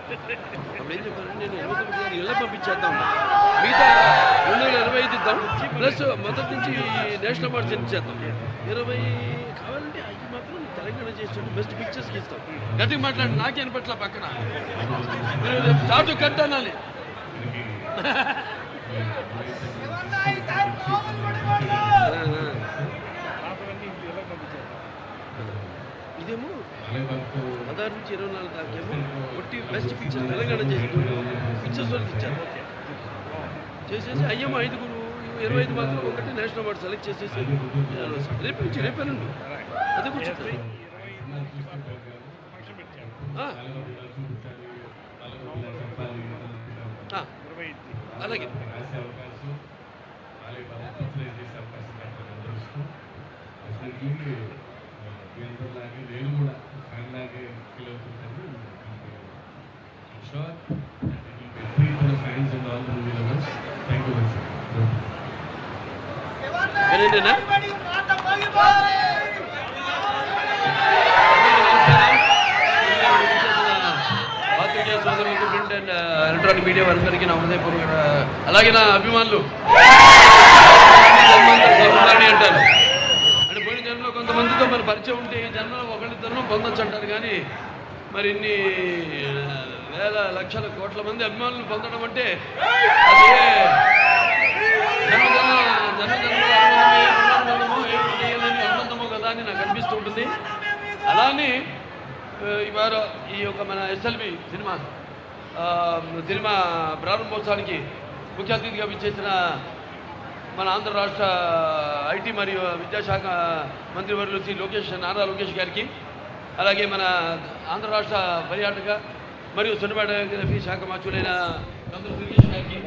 అప్పుడు ఏం చెప్పారంటే నేను 29 గారు ఇళ్ళ పంపించేద్దాం, మిగతా 2025 ఇద్దాం, ప్లస్ మొదటి నుంచి నేషనల్ అవార్డ్స్ ఇచ్చేద్దాం, 20 కావాలంటే అవి మాత్రం తెలంగాణ చేసినట్టు బెస్ట్ పిక్చర్స్కి ఇస్తాం. గట్టిగా మాట్లాడి నాకేం పట్ల పక్కన స్టార్ట్ కట్ అనాలి. ఇదేమో 16 నుంచి 24 దాకేమో ఒట్టి బెస్ట్ పిక్చర్స్ తెలంగాణ చేసి పిక్చర్స్ వాళ్ళకి ఇచ్చారు. చేసేసి అయ్యేమో 5 25 మాత్రం ఒకటి నేషనల్ అవార్డు సెలెక్ట్ చేసేసి రేపు నుంచి రేపేనండి అదే కూర్చుంటారు. అలాగే నేను కూడా ఫ్యాన్లాగే ఫీల్ అవుతుంటాను. Sure fans and all movie lovers, thank you very much. Print and electronic media వారందరికీ నా హృదయపూర్వక, అలాగే నా అభిమానులు అంటారు అంటే పోయిన జన్మలో కొంతమందితో మరి పరిచయం ఉంటే ఈ జన్మలో ఒకరిద్దరు పొందొచ్చు అంటారు. కానీ మరి ఇన్ని వేల లక్షల కోట్ల మంది అభిమానులు పొందడం అంటే అది అనుబంధమో కదా అని నాకు అనిపిస్తూ ఉంటుంది. అలానే ఇవాళ ఈ యొక్క మన ఎస్ఎల్బి సినిమా ప్రారంభోత్సవానికి ముఖ్య అతిథిగా విచ్చేసిన మన ఆంధ్ర రాష్ట్ర ఐటీ మరియు విద్యాశాఖ మంత్రివర్యులు శ్రీ నారా లోకేష్ గారికి, అలాగే మన ఆంధ్ర రాష్ట్ర పర్యాటక మరియు సినిమాటోగ్రఫీ శాఖ మంత్రులైన దుర్గేష్ గారికి,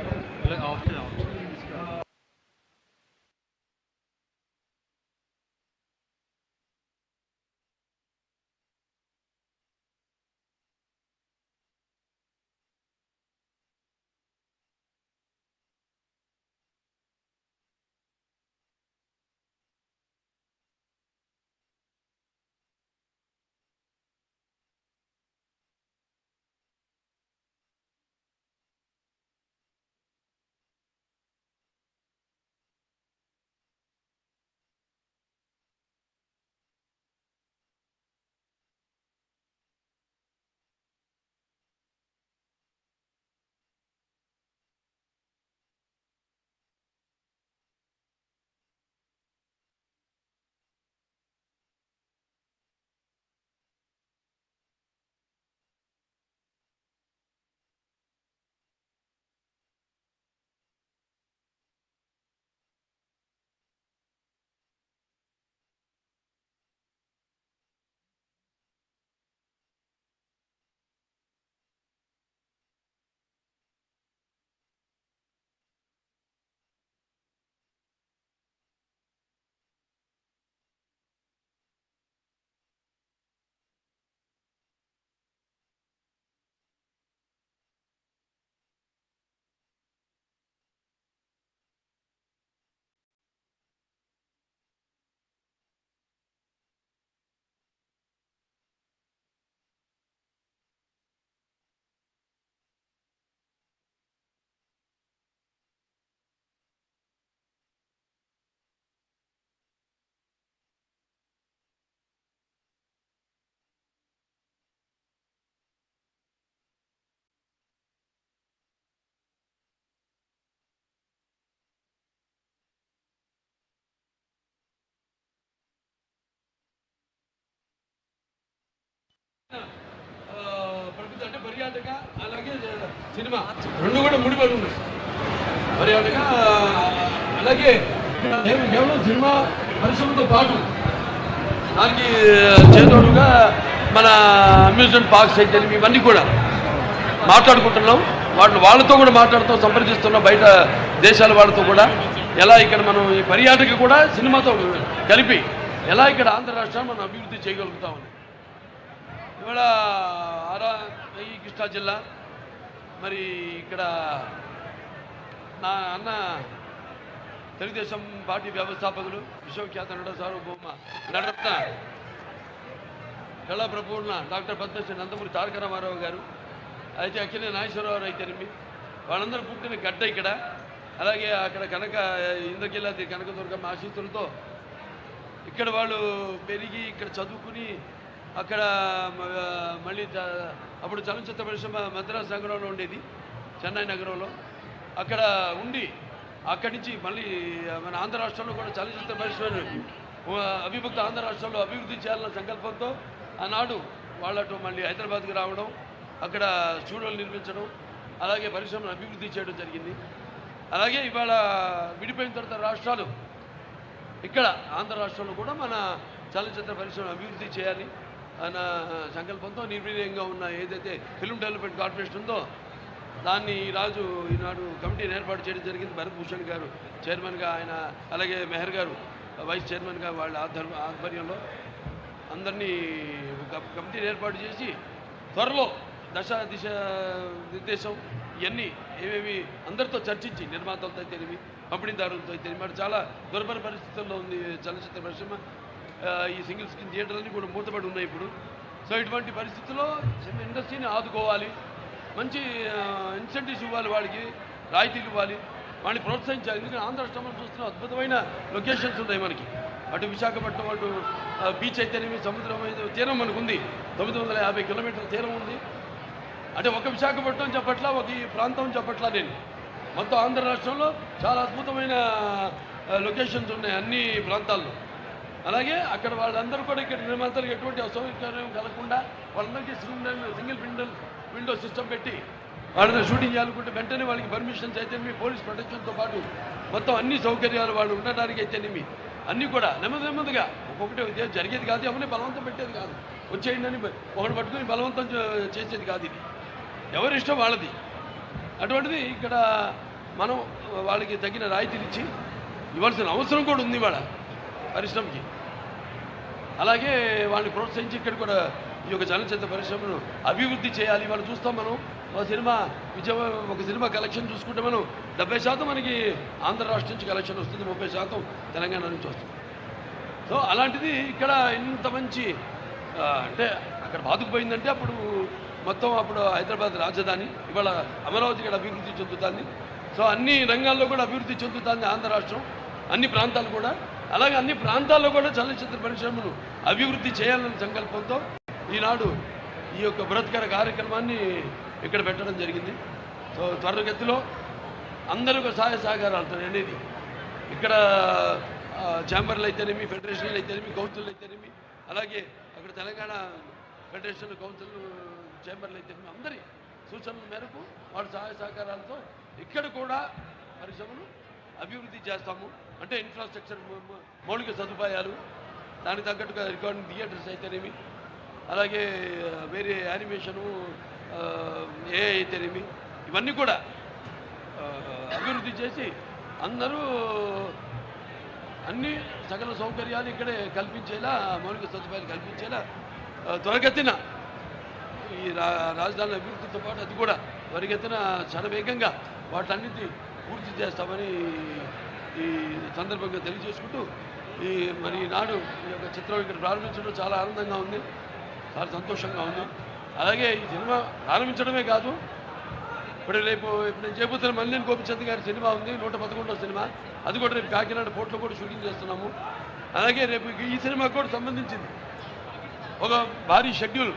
ప్రభుత్వం అంటే పర్యాటక అలాగే సినిమా రెండు కూడా ముడిపడి ఉన్నాయి. పర్యాటక అలాగే కేవలం సినిమా పరిశ్రమతో పాటు దానికి చేదోడుగా మన అమ్యూజ్మెంట్ పార్క్స్ అయితే ఇవన్నీ కూడా మాట్లాడుకుంటున్నాం. వాళ్ళతో కూడా మాట్లాడుతూ సంప్రదిస్తున్నాం, బయట దేశాల వాళ్ళతో కూడా ఎలా ఇక్కడ మనం ఈ పర్యాటక కూడా సినిమాతో కలిపి ఎలా ఇక్కడ ఆంధ్ర రాష్ట్రాన్ని మనం అభివృద్ధి చేయగలుగుతామని. ఇవాళ ఈ కృష్ణా జిల్లా మరి ఇక్కడ నా అన్న తెలుగుదేశం పార్టీ వ్యవస్థాపకులు విశ్వఖ్యాత నట సార్వభౌమ నటరత్న కళా ప్రపూర్ణ డాక్టర్ పద్మశ్రీ నందమూరి తారక రామారావు గారు, అయితే అక్కినే నాగేశ్వరరావు అయితేనేమి వాళ్ళందరూ పుట్టిన గడ్డ ఇక్కడ. అలాగే అక్కడ ఇంద్రకీలాద్రి కనకదుర్గమ్మ ఆశీస్సులతో ఇక్కడ వాళ్ళు పెరిగి ఇక్కడ చదువుకుని అక్కడ మళ్ళీ అప్పుడు చలనచిత్ర పరిశ్రమ మద్రాసు నగరంలో ఉండేది, చెన్నై నగరంలో. అక్కడ ఉండి అక్కడి నుంచి మళ్ళీ మన ఆంధ్ర రాష్ట్రంలో కూడా చలనచిత్ర పరిశ్రమ అవిభక్త ఆంధ్ర రాష్ట్రంలో అభివృద్ధి చేయాలన్న సంకల్పంతో ఆనాడు వాళ్ళతో మళ్ళీ హైదరాబాద్కి రావడం, అక్కడ స్టూడియోలు నిర్మించడం, అలాగే పరిశ్రమను అభివృద్ధి చేయడం జరిగింది. అలాగే ఇవాళ విడిపోయిన తర్వాత రాష్ట్రాలు ఇక్కడ ఆంధ్ర రాష్ట్రంలో కూడా మన చలనచిత్ర పరిశ్రమ అభివృద్ధి చేయాలి అన్న సంకల్పంతో నిర్వీర్యంగా ఉన్న ఏదైతే ఫిల్మ్ డెవలప్మెంట్ కార్పొరేషన్ ఉందో దాన్ని ఈనాడు కమిటీని ఏర్పాటు చేయడం జరిగింది. భరత్ భూషణ్ గారు చైర్మన్గా, ఆయన అలాగే మెహర్ గారు వైస్ చైర్మన్గా వాళ్ళ ఆధ్వర్యంలో అందరినీ కమిటీని ఏర్పాటు చేసి త్వరలో దిశ నిర్దేశం ఇవన్నీ ఏమేమి అందరితో చర్చించి నిర్మాతలతో అయితేనేమి పంపిణీదారులతో అయితేనేమి మరి చాలా దుర్భర పరిస్థితుల్లో ఉంది చలనచిత్ర పరిశ్రమ. ఈ సింగిల్ స్క్రీన్ థియేటర్లన్నీ కూడా మూతపడి ఉన్నాయి ఇప్పుడు. సో ఇటువంటి పరిస్థితుల్లో ఇండస్ట్రీని ఆదుకోవాలి, మంచి ఇన్సెంటివ్స్ ఇవ్వాలి, వాళ్ళకి రాయితీలు ఇవ్వాలి, వాడిని ప్రోత్సహించాలి. ఎందుకంటే ఆంధ్ర రాష్ట్రంలో చూస్తున్న అద్భుతమైన లొకేషన్స్ ఉన్నాయి మనకి. అటు విశాఖపట్నం, అటు బీచ్ అయితేనేమి, సముద్రం తీరం మనకు ఉంది, 950 కిలోమీటర్ల తీరం ఉంది. అంటే ఒక విశాఖపట్నం చెప్పట్లా, ఒక ఈ ప్రాంతం చెప్పట్లా నేను, మొత్తం ఆంధ్ర రాష్ట్రంలో చాలా అద్భుతమైన లొకేషన్స్ ఉన్నాయి అన్ని ప్రాంతాల్లో. అలాగే అక్కడ వాళ్ళందరూ కూడా ఇక్కడ నిర్మాతలకు ఎటువంటి అసౌకర్యం కలగకుండా వాళ్ళందరికీ సింగిల్ విండో సిస్టమ్ పెట్టి వాళ్ళని షూటింగ్ చేయాలనుకుంటే వెంటనే వాళ్ళకి పర్మిషన్స్ అయితేనేమి, పోలీస్ ప్రొటెక్షన్తో పాటు మొత్తం అన్ని సౌకర్యాలు వాళ్ళు ఉండడానికి అయితేనేమి అన్నీ కూడా నెమ్మదిగా ఒక్కొక్కటి జరిగేది కాదు, ఎవరిని బలవంతం పెట్టేది కాదు, వచ్చేయండి అని ఒకటి పట్టుకుని బలవంతం చేసేది కాదు. ఇది ఎవరి ఇష్టం వాళ్ళది. అటువంటిది ఇక్కడ మనం వాళ్ళకి తగిన రాయితీలు ఇచ్చి ఇవ్వాల్సిన అవసరం కూడా ఉంది వాళ్ళ పరిశ్రమకి. అలాగే వాళ్ళని ప్రోత్సహించి ఇక్కడ కూడా ఈ యొక్క చలనచిత్ర పరిశ్రమను అభివృద్ధి చేయాలి. వాళ్ళు చూస్తాం మనం ఒక సినిమా కలెక్షన్ చూసుకుంటే మనం 70% మనకి ఆంధ్ర రాష్ట్రం నుంచి కలెక్షన్ వస్తుంది, 30% తెలంగాణ నుంచి వస్తుంది. సో అలాంటిది ఇక్కడ ఇంత మంచి అంటే అక్కడ బాదుకుపోయిందంటే అప్పుడు హైదరాబాద్ రాజధాని, ఇవాళ అమరావతి ఇక్కడ అభివృద్ధి చెందుతుంది. సో అన్ని రంగాల్లో కూడా అభివృద్ధి చెందుతుంది ఆంధ్ర రాష్ట్రం, అన్ని ప్రాంతాలు కూడా. అలాగే అన్ని ప్రాంతాల్లో కూడా చలనచిత్ర పరిశ్రమను అభివృద్ధి చేయాలనే సంకల్పంతో ఈనాడు ఈ యొక్క బృహత్కర కార్యక్రమాన్ని ఇక్కడ పెట్టడం జరిగింది. సో త్వరగతిలో అందరూ సహాయ సహకారాలతో అనేది ఇక్కడ ఛాంబర్లు అయితేనేమి, ఫెడరేషన్లు అయితేనేమి, కౌన్సిల్ అయితేనేమి, అలాగే అక్కడ తెలంగాణ ఫెడరేషన్, కౌన్సిల్, ఛాంబర్లు అయితేనేమి అందరి సూచనల మేరకు వాళ్ళ సహాయ సహకారాలతో ఇక్కడ కూడా పరిశ్రమను అభివృద్ధి చేస్తాము. అంటే ఇన్ఫ్రాస్ట్రక్చర్, మౌలిక సదుపాయాలు, దానికి తగ్గట్టుగా రికార్డింగ్ థియేటర్స్ అయితేనేమి, అలాగే వేరే యానిమేషను, ఏ అయితేనేమి ఇవన్నీ కూడా అభివృద్ధి చేసి అందరూ అన్ని సకల సౌకర్యాలు ఇక్కడే కల్పించేలా, మౌలిక సదుపాయాలు కల్పించేలా త్వరగతిన ఈ రాజధాని అభివృద్ధితో పాటు అది కూడా త్వరగతిన శరవేగంగా వాటన్నిటి పూర్తి చేస్తామని ఈ సందర్భంగా తెలియజేసుకుంటూ మరి నాడు ఈ యొక్క చిత్రం ఇక్కడ ప్రారంభించడం చాలా ఆనందంగా ఉంది, చాలా సంతోషంగా ఉంది. అలాగే ఈ సినిమా ప్రారంభించడమే కాదు, ఇప్పుడు నేను చేయబోతున్న మల్లేని గోపిచంద్ గారి సినిమా ఉంది, 111వ సినిమా, అది కూడా రేపు కాకినాడ పోర్ట్లో కూడా షూటింగ్ చేస్తున్నాము. అలాగే రేపు ఈ సినిమాకు కూడా సంబంధించింది ఒక భారీ షెడ్యూల్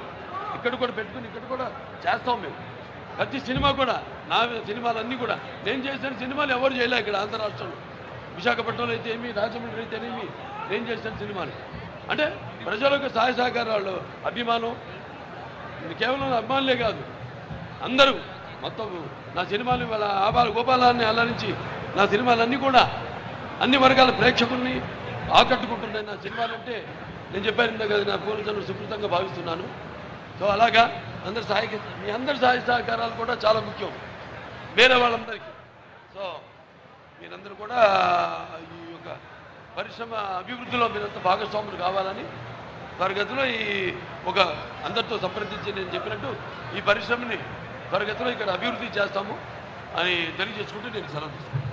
ఇక్కడ కూడా పెట్టుకుని ఇక్కడ కూడా చేస్తాం మేము. ప్రతి సినిమా కూడా నా సినిమాలన్నీ కూడా నేను చేసిన సినిమాలు ఎవరు చేయలే ఇక్కడ ఆంధ్ర రాష్ట్రంలో. విశాఖపట్నంలో అయితే ఏమి, రాజమండ్రి అయితేనేమి నేను చేసిన సినిమాలు అంటే ప్రజలకు సహాయ సహకారాలు, అభిమానం, కేవలం అభిమానులే కాదు అందరూ మొత్తం నా సినిమాలు వాళ్ళ ఆబాల గోపాలాన్ని అల్లరించి నా సినిమాలన్నీ కూడా అన్ని వర్గాల ప్రేక్షకుల్ని ఆకట్టుకుంటున్నాయి. నా సినిమాలంటే నేను చెప్పాను కదా, నా పూర్వజన్మ సుకృతంగా భావిస్తున్నాను. సో అలాగా మీ అందరి సహాయ సహకారాలు కూడా చాలా ముఖ్యం వేరే వాళ్ళందరికీ. సో మీరందరూ కూడా ఈ యొక్క పరిశ్రమ అభివృద్ధిలో మీరంతా భాగస్వాములు కావాలని త్వరగతిలో ఒక అందరితో సంప్రదించి నేను చెప్పినట్టు ఈ పరిశ్రమని త్వరగతిలో ఇక్కడ అభివృద్ధి చేస్తాము అని తెలియజేసుకుంటూ నేను సెలవు తీసుకుంటాను.